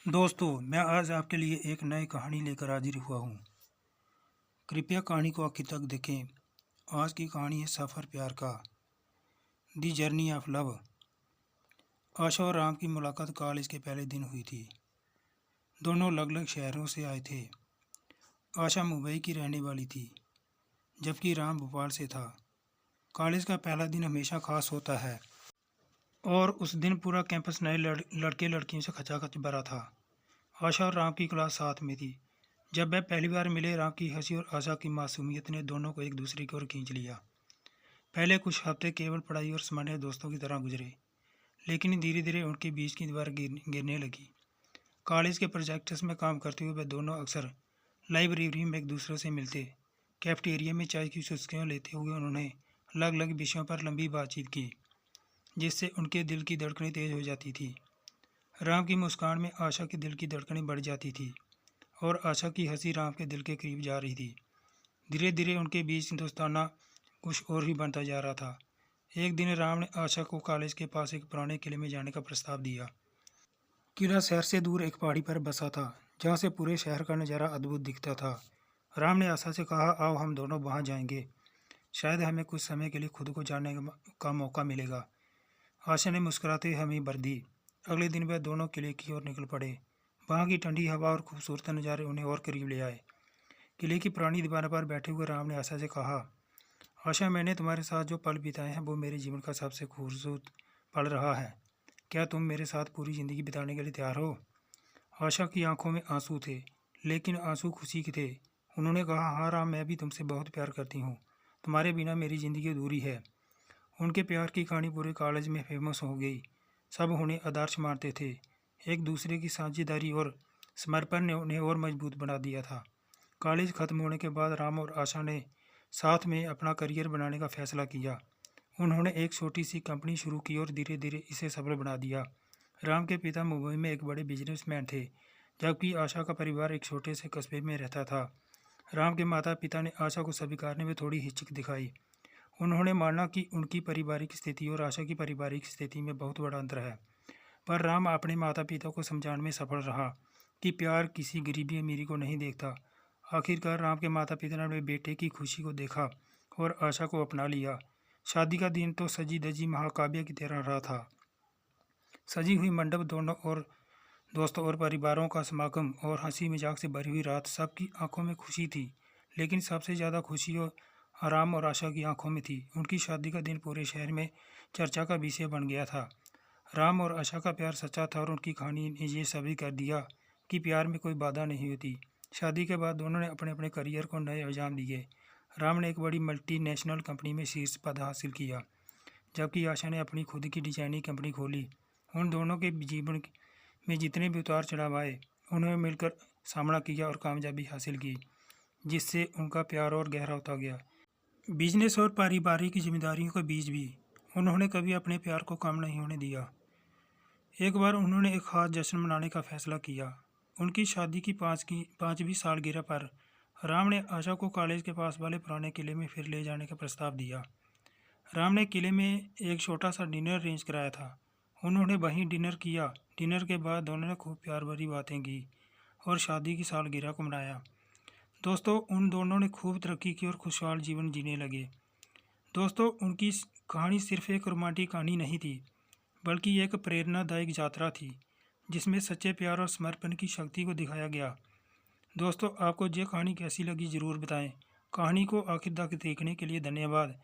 दोस्तों, मैं आज आपके लिए एक नई कहानी लेकर हाजिर हुआ हूँ। कृपया कहानी को आखिर तक देखें। आज की कहानी है सफ़र प्यार का, दी जर्नी ऑफ लव। आशा और राम की मुलाकात कॉलेज के पहले दिन हुई थी। दोनों अलग अलग शहरों से आए थे। आशा मुंबई की रहने वाली थी, जबकि राम भोपाल से था। कॉलेज का पहला दिन हमेशा खास होता है और उस दिन पूरा कैंपस नए लड़के लड़कियों से खचाखच भरा था। आशा और राम की क्लास साथ में थी। जब वह पहली बार मिले, राम की हंसी और आशा की मासूमियत ने दोनों को एक दूसरे की ओर खींच लिया। पहले कुछ हफ्ते केवल पढ़ाई और सामान्य दोस्तों की तरह गुजरे, लेकिन धीरे धीरे उनके बीच की दीवार गिरने लगी। कॉलेज के प्रोजेक्ट्स में काम करते हुए वे दोनों अक्सर लाइब्रेरी में एक दूसरे से मिलते। कैफेटेरिया में चाय की चुस्कियाँ लेते हुए उन्होंने अलग अलग विषयों पर लंबी बातचीत की, जिससे उनके दिल की धड़कनें तेज हो जाती थी। राम की मुस्कान में आशा के दिल की धड़कनें बढ़ जाती थी और आशा की हंसी राम के दिल के करीब जा रही थी। धीरे धीरे उनके बीच दोस्ताना कुछ और ही बनता जा रहा था। एक दिन राम ने आशा को कॉलेज के पास एक पुराने किले में जाने का प्रस्ताव दिया। किला शहर से दूर एक पहाड़ी पर बसा था, जहाँ से पूरे शहर का नज़ारा अद्भुत दिखता था। राम ने आशा से कहा, आओ हम दोनों वहाँ जाएंगे, शायद हमें कुछ समय के लिए खुद को जानने का मौका मिलेगा। आशा ने मुस्कुराते हमें भर दी। अगले दिन वह दोनों किले की ओर निकल पड़े। वहाँ की ठंडी हवा और खूबसूरत नज़ारे उन्हें और करीब ले आए। किले की पुरानी दीवार पर बैठे हुए राम ने आशा से कहा, आशा, मैंने तुम्हारे साथ जो पल बिताए हैं वो मेरे जीवन का सबसे खूबसूरत पल रहा है। क्या तुम मेरे साथ पूरी ज़िंदगी बिताने के लिए तैयार हो? आशा की आंखों में आंसू थे, लेकिन आंसू खुशी के थे। उन्होंने कहा, हाँ राम, मैं भी तुमसे बहुत प्यार करती हूँ। तुम्हारे बिना मेरी ज़िंदगी अधूरी है। उनके प्यार की कहानी पूरे कॉलेज में फेमस हो गई। सब उन्हें आदर्श मानते थे। एक दूसरे की साझेदारी और समर्पण ने उन्हें और मजबूत बना दिया था। कॉलेज खत्म होने के बाद राम और आशा ने साथ में अपना करियर बनाने का फैसला किया। उन्होंने एक छोटी सी कंपनी शुरू की और धीरे धीरे इसे सफल बना दिया। राम के पिता मुंबई में एक बड़े बिजनेसमैन थे, जबकि आशा का परिवार एक छोटे से कस्बे में रहता था। राम के माता पिता ने आशा को स्वीकारने में थोड़ी हिचक दिखाई। उन्होंने माना कि उनकी पारिवारिक स्थिति और आशा की पारिवारिक स्थिति में बहुत बड़ा अंतर है। पर राम अपने माता पिता को समझाने में सफल रहा कि प्यार किसी गरीबी अमीरी को नहीं देखता। आखिरकार राम के माता पिता ने अपने बेटे की खुशी को देखा और आशा को अपना लिया। शादी का दिन तो सजी धजी महाकाव्य की तरह रहा था। सजी हुई मंडप, दोनों और दोस्तों और परिवारों का समागम और हंसी मजाक से भरी हुई रात। सबकी आंखों में खुशी थी, लेकिन सबसे ज़्यादा खुशी और राम और आशा की आंखों में थी। उनकी शादी का दिन पूरे शहर में चर्चा का विषय बन गया था। राम और आशा का प्यार सच्चा था और उनकी कहानी ने ये साबित कर दिया कि प्यार में कोई बाधा नहीं होती। शादी के बाद दोनों ने अपने अपने करियर को नए अंजाम दिए। राम ने एक बड़ी मल्टीनेशनल कंपनी में शीर्ष पद हासिल किया, जबकि आशा ने अपनी खुद की डिजाइनिंग कंपनी खोली। उन दोनों के जीवन में जितने भी उतार चढ़ाव आए, उन्होंने मिलकर सामना किया और कामयाबी हासिल की, जिससे उनका प्यार और गहरा होता गया। बिजनेस और पारिवारिक जिम्मेदारियों के बीच भी उन्होंने कभी अपने प्यार को कम नहीं होने दिया। एक बार उन्होंने एक खास जश्न मनाने का फैसला किया। उनकी शादी की पाँचवीं सालगिरह पर राम ने आशा को कॉलेज के पास वाले पुराने किले में फिर ले जाने का प्रस्ताव दिया। राम ने किले में एक छोटा सा डिनर अरेंज कराया था। उन्होंने वहीं डिनर किया। डिनर के बाद दोनों ने खूब प्यार भरी बातें की और शादी की सालगिरह को मनाया। दोस्तों, उन दोनों ने खूब तरक्की की और खुशहाल जीवन जीने लगे। दोस्तों, उनकी कहानी सिर्फ एक रोमांटिक कहानी नहीं थी, बल्कि एक प्रेरणादायक यात्रा थी, जिसमें सच्चे प्यार और समर्पण की शक्ति को दिखाया गया। दोस्तों, आपको ये कहानी कैसी लगी ज़रूर बताएं। कहानी को आखिर तक देखने के लिए धन्यवाद।